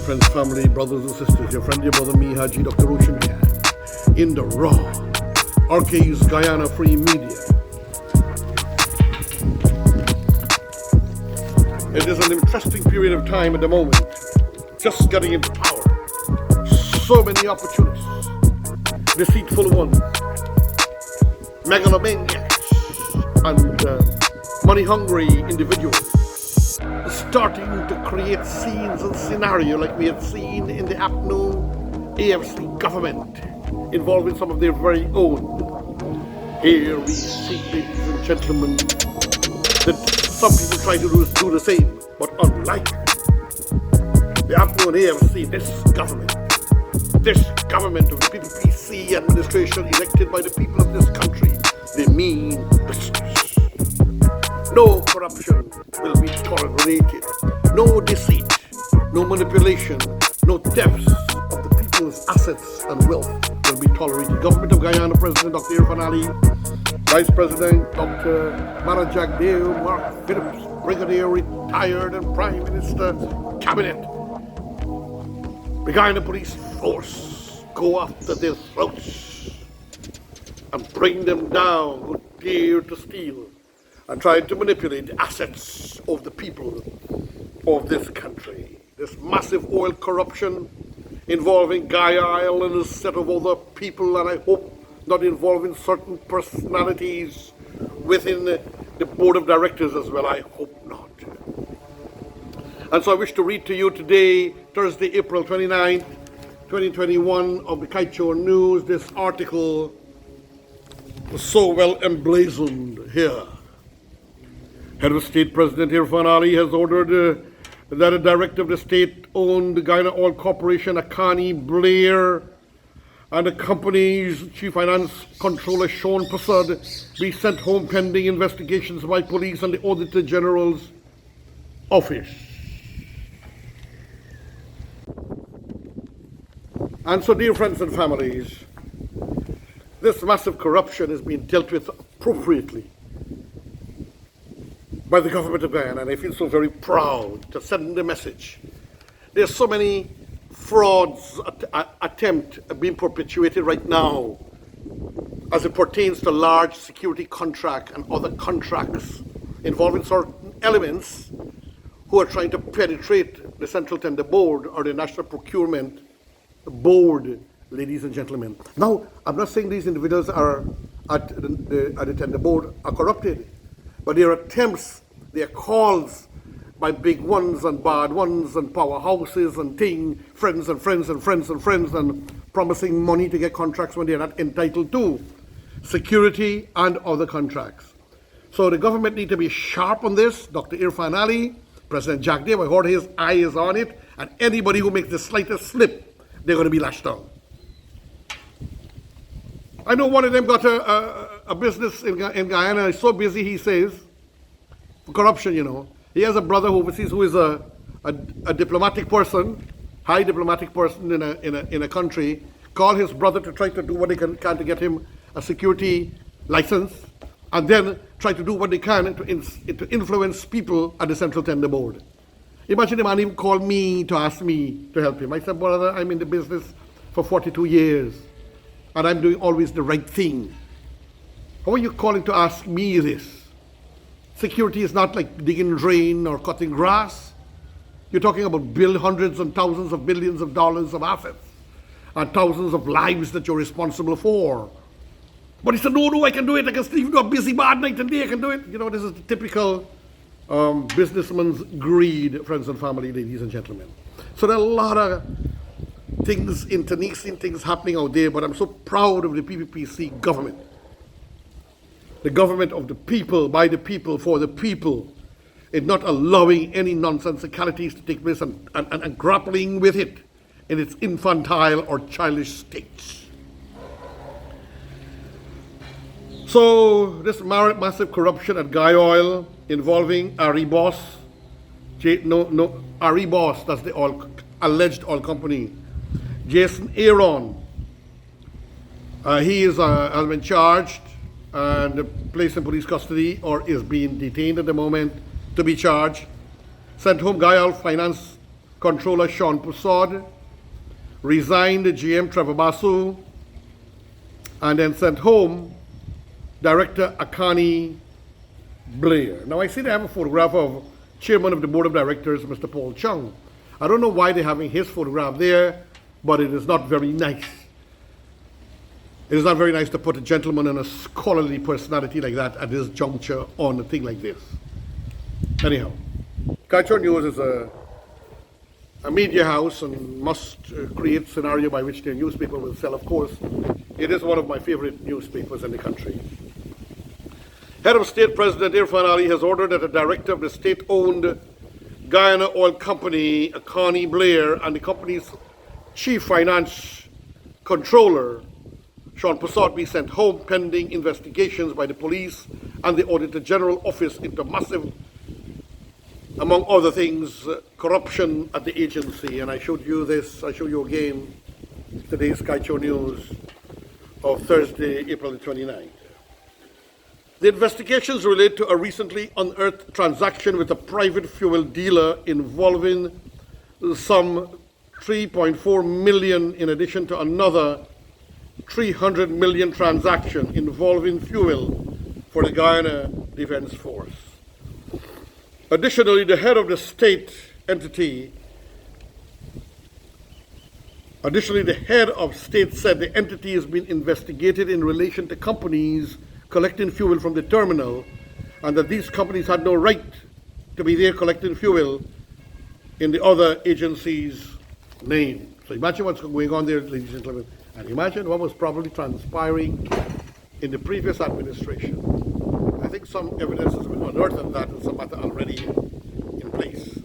friends, family, brothers and sisters, your friend, your brother, me, Hajji, Dr. Roshan here, in the raw, RK's Guyana Free Media. It is an interesting period of time at the moment, just getting into power. So many opportunities, deceitful ones, megalomaniacs, and money-hungry individuals starting to create scenes and scenario like we had seen in the APNO AFC government involving some of their very own. Here we see, ladies and gentlemen, that some people try to do the same, but unlike the APNO and AFC, this government of the PPPC administration elected by the people of this country, they mean business. No corruption will be tolerated, no deceit, no manipulation, no thefts of the people's assets and wealth will be tolerated. Government of Guyana, President Dr. Irfan Ali, Vice President Dr. Jagdeo Mark Phillips, Brigadier retired and Prime Minister Cabinet. The Guyana Police Force go after their throats and bring them down who dare to steal and try to manipulate the assets of the people of this country. This massive oil corruption involving Guyana and a set of other people, and I hope not involving certain personalities within the board of directors as well. I hope not. And so I wish to read to you today, Thursday, April 29th, 2021, of the Kaicho News. This article was so well emblazoned here. Head of State President Irfan Ali has ordered that a director of the state-owned Guyana Oil Corporation, Akani Blair, and the company's Chief Finance Controller Sean Prasad be sent home pending investigations by police and the Auditor General's office. And so, dear friends and families, this massive corruption is being dealt with appropriately by the government of Guyana, and I feel so very proud to send the message. There's so many frauds attempt being perpetuated right now as it pertains to large security contract and other contracts involving certain elements who are trying to penetrate the Central Tender Board or the National Procurement Board, ladies and gentlemen. Now, I'm not saying these individuals are at the Tender Board are corrupted, but their attempts, their calls by big ones and bad ones and powerhouses and friends and promising money to get contracts when they're not entitled to, security and other contracts. So the government need to be sharp on this. Dr. Irfan Ali, President Jagdeo, I heard his eye is on it, and anybody who makes the slightest slip, they're going to be lashed down. I know one of them got a business in Guyana. He's so busy, he says, for corruption, you know. He has a brother overseas who is a diplomatic person, high diplomatic person in a country. Call his brother to try to do what they can to get him a security license, and then try to do what they can to influence people at the Central Tender Board. Imagine the man even called me to ask me to help him. I said, brother, I'm in the business for 42 years, and I'm doing always the right thing. How are you calling to ask me this? Security is not like digging drain or cutting grass. You're talking about hundreds and thousands of billions of dollars of assets and thousands of lives that you're responsible for. But he said, no, I can do it. I can even do a busy bad night and day, I can do it. You know, this is the typical businessman's greed, friends and family, ladies and gentlemen. So there are a lot of things, internecine things happening out there, but I'm so proud of the PPPC government. The government of the people, by the people, for the people, in not allowing any nonsensicalities to take place and grappling with it in its infantile or childish states. So this massive corruption at Guy Oil involving Aribos, Aribos, that's the alleged oil company, Jason Aaron, he has been charged and placed in police custody or is being detained at the moment to be charged. Sent home Guyana Finance Controller Sean Pusod, resigned GM Trevor Basu, and then sent home Director Akani Blair. Now I see they have a photograph of Chairman of the Board of Directors, Mr. Paul Chung. I don't know why they're having his photograph there, but it is not very nice. It is not very nice to put a gentleman and a scholarly personality like that at this juncture on a thing like this. Anyhow, Culture News is a media house and must create scenario by which their newspaper will sell. Of course, it is one of my favorite newspapers in the country. Head of State President Irfan Ali has ordered that the director of the state-owned Guyana Oil Company, Akani Blair, and the company's chief finance controller, Sean Pusod, be sent home pending investigations by the police and the Auditor General Office into massive, among other things, corruption at the agency. And I showed you this, I show you again, today's Kaicho News of Thursday, April the 29th. The investigations relate to a recently unearthed transaction with a private fuel dealer involving some 3.4 million in addition to another 300 million transaction involving fuel for the Guyana Defense Force. Additionally, the head of the state entity, the head of state said the entity is being investigated in relation to companies collecting fuel from the terminal, and that these companies had no right to be there collecting fuel in the other agency's name. So imagine what's going on there, ladies and gentlemen, and imagine what was probably transpiring in the previous administration. I think some evidence has been unearthed on that, and some matter already in place.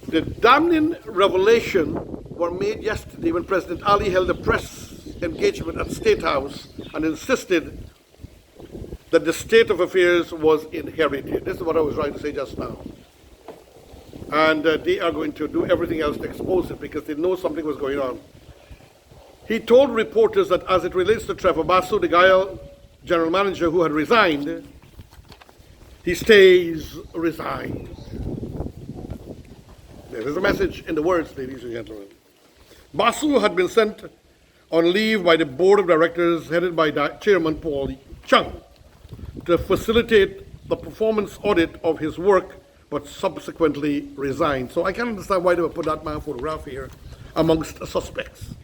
The damning revelation were made yesterday when President Ali held a press engagement at State House and insisted that the state of affairs was inherited. This is what I was trying to say just now. And they are going to do everything else to expose it because they know something was going on. He told reporters that as it relates to Trevor Basu, the Guyana general manager who had resigned, he stays resigned. There is a message in the words, ladies and gentlemen. Basu had been sent on leave by the board of directors headed by Chairman Paul Chung to facilitate the performance audit of his work, but subsequently resigned. So I can't understand why they would put that man photograph here amongst suspects.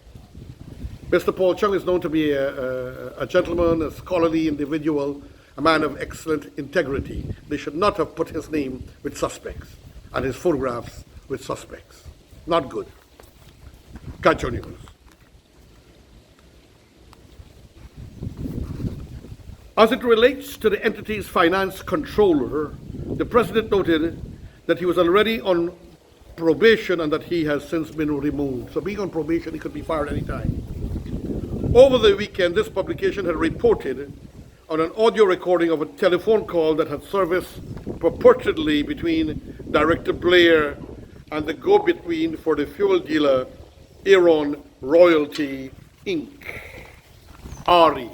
Mr. Paul Chung is known to be a gentleman, a scholarly individual, a man of excellent integrity. They should not have put his name with suspects and his photographs with suspects. Not good. Catch your news. As it relates to the entity's finance controller, the president noted that he was already on probation and that he has since been removed. So being on probation, he could be fired anytime. Over the weekend, this publication had reported on an audio recording of a telephone call that had surfaced purportedly between Director Blair and the go-between for the fuel dealer Aaron Royalty Inc., RE.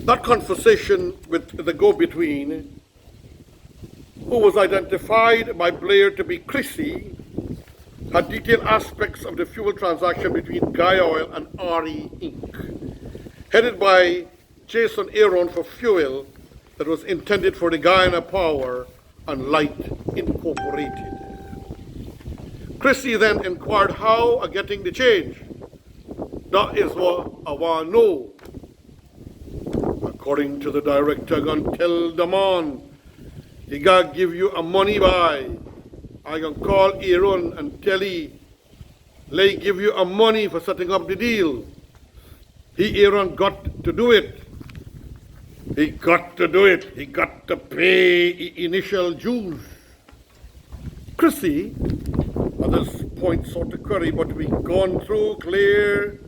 That conversation with the go-between, who was identified by Blair to be Chrissy, had detailed aspects of the fuel transaction between Guy Oil and RE Inc., headed by Jason Aaron for fuel that was intended for the Guyana Power and Light Incorporated. Chrissy then inquired how are getting the change. That is what I want to know. According to the director, gonna tell the man, he gotta give you a money by. I can call Aaron and tell he, they give you a money for setting up the deal. He, Aaron, got to do it. He got to do it. He got to pay initial dues. Chrissy, at this point, sort of query, but we gone through, clear,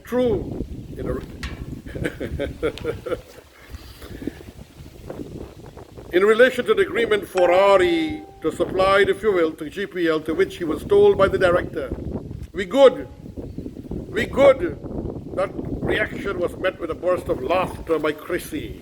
true. In relation to the agreement for RE to supply the fuel to GPL, to which he was told by the director, we good. That reaction was met with a burst of laughter by Chrissy.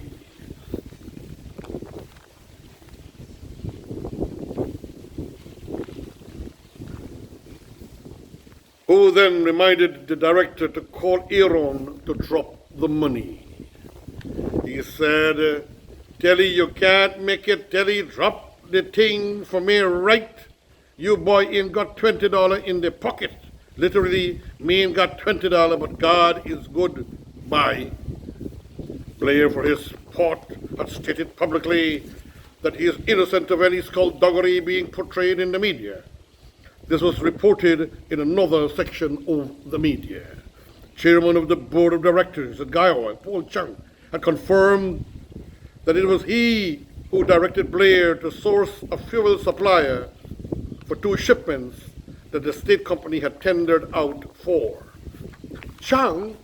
who then reminded the director to call Aaron to drop the money. He said, Telly, you can't make it. Telly, drop the thing for me right. You boy ain't got $20 in the pocket. Literally, me ain't got $20, but God is good. Bye. Blair, for his part, had stated publicly that he is innocent of any skullduggery being portrayed in the media. This was reported in another section of the media. Chairman of the board of directors at Guyana, Paul Chung, had confirmed that it was he who directed Blair to source a fuel supplier for 2 shipments that the state company had tendered out for. Chung,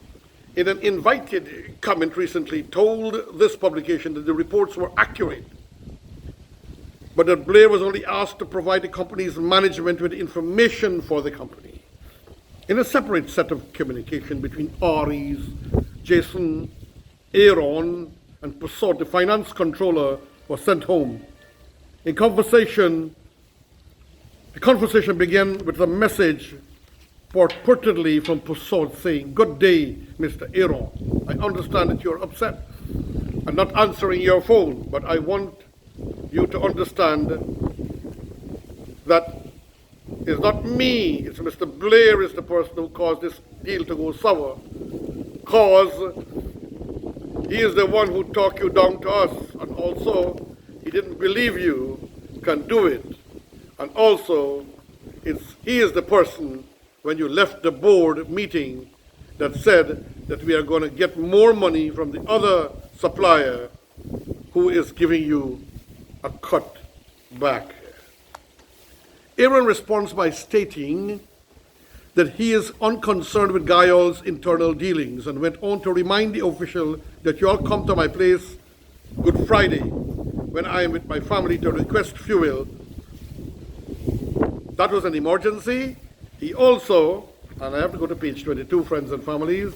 in an invited comment recently, told this publication that the reports were accurate, but that Blair was only asked to provide the company's management with information for the company. In a separate set of communication between Aries, Jason, Aaron, and Passot, the finance controller was sent home. The conversation began with a message purportedly from Passot saying, "Good day, Mr. Aaron. I understand that you're upset. I'm not answering your phone, but I want you to understand that it's not me, it's Mr. Blair is the person who caused this deal to go sour. Cause he is the one who talked you down to us, and also he didn't believe you can do it. And also, he is the person, when you left the board meeting, that said that we are going to get more money from the other supplier who is giving you a cut back." Aaron responds by stating that he is unconcerned with Guyana's internal dealings and went on to remind the official that you all come to my place Good Friday when I am with my family to request fuel. That was an emergency. He also, and I have to go to page 22, friends and families.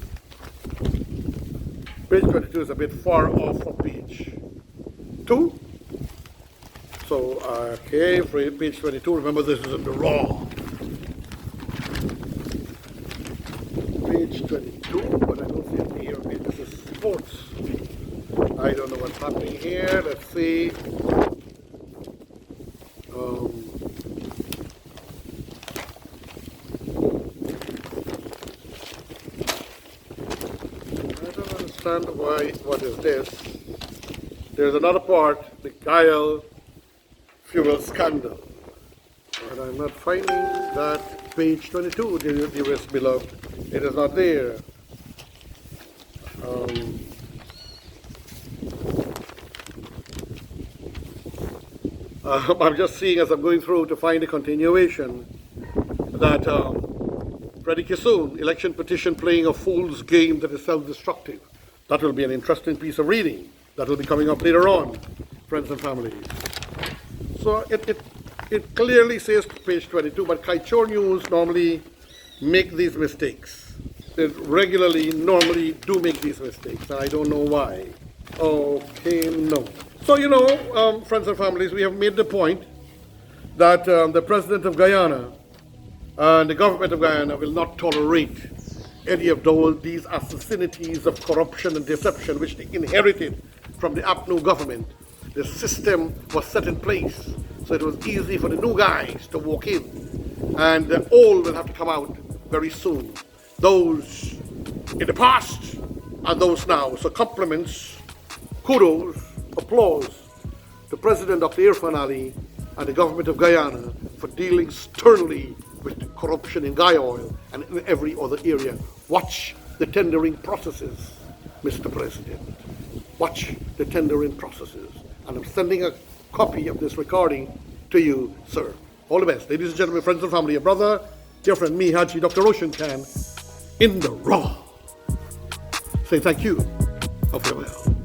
Page 22 is a bit far off of page 2. So, okay, for page 22, remember this is in the raw. Page 22, but I don't see it here. Okay, this is sports. I don't know what's happening here. Let's see. I don't understand what is this. There's another part, the Guyana fuel scandal. But I'm not finding that page 22, dearest beloved. It is not there. I'm just seeing as I'm going through to find a continuation that Freddie Kissoon, election petition playing a fool's game that is self-destructive. That will be an interesting piece of reading. That will be coming up later on, friends and families. So it clearly says page 22, but Kaichor News normally make these mistakes. They regularly, normally do make these mistakes, and I don't know why. Okay, no. So, friends and families, we have made the point that the president of Guyana and the government of Guyana will not tolerate any of these assassinities of corruption and deception which they inherited from the APNU government. The system was set in place, so it was easy for the new guys to walk in, and the old will have to come out very soon. Those in the past and those now. So compliments, kudos, applause to President Dr. Irfan Ali and the government of Guyana for dealing sternly with corruption in Guy Oil and in every other area. Watch the tendering processes, Mr. President. Watch the tendering processes. And I'm sending a copy of this recording to you, sir. All the best. Ladies and gentlemen, friends and family, a brother, dear friend, me, Hajji, Dr. Roshan in the raw. Say thank you. Farewell.